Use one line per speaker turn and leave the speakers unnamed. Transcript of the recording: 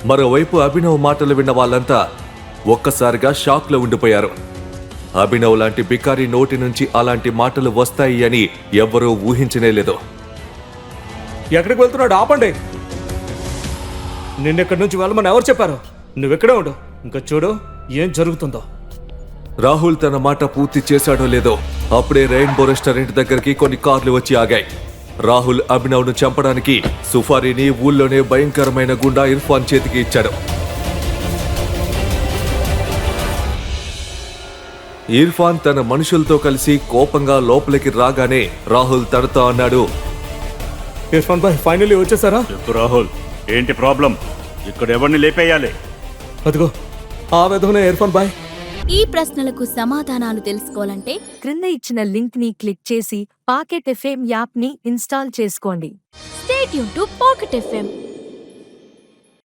మరోవైపు అభినవ్ మాటలు విన్న వాళ్ళంతా ఒక్కసారిగా షాక్లో ఉండిపోయారు. అభినవ్ లాంటి బికారి నోటి నుంచి అలాంటి మాటలు వస్తాయి అని ఎవ్వరూ ఊహించనేలేదు.
ఎక్కడికి వెళ్తున్నాడు? ఆపండి. నిన్నెక్కడి నుంచి వెళ్ళమని ఎవరు చెప్పారు? నువ్వెక్కడే ఉండు, ఇంకా చూడు ఏం జరుగుతుందో.
రాహుల్ తన మాట పూర్తి చేశాడో లేదో అప్పుడే రెయిన్బో రెస్టారెంట్ దగ్గరికి కొన్ని కార్లు వచ్చి ఆగాయి. రాహుల్ అభినవ్ను చంపడానికి సుఫారీని ఊళ్ళోనే భయంకరమైన గుండా ఇర్ఫాన్ చేతికి ఇచ్చాడు. ఇర్ఫాన్ తన మనుషులతో కలిసి కోపంగా లోపలికి రాగానే రాహుల్ తనతో అన్నాడు,
ఇర్ఫాన్ భాయ్ ఫైనల్లీ వచ్చేసారా?
చెప్పు రాహుల్, ఏంటి ప్రాబ్లం? ఇక్కడ ఎవరిని లేపేయాలి?
అదిగో ఆ విధంగా ఇర్ఫాన్ భాయ్.
ఈ ప్రశ్నలకు సమాధానాలు తెలుసుకోవాలంటే
క్రింద ఇచ్చిన లింక్ ని క్లిక్ చేసి పాకెట్ ఎఫ్ఎం యాప్ ని ఇన్స్టాల్ చేసుకోండి.
Stay tune to pocket FM.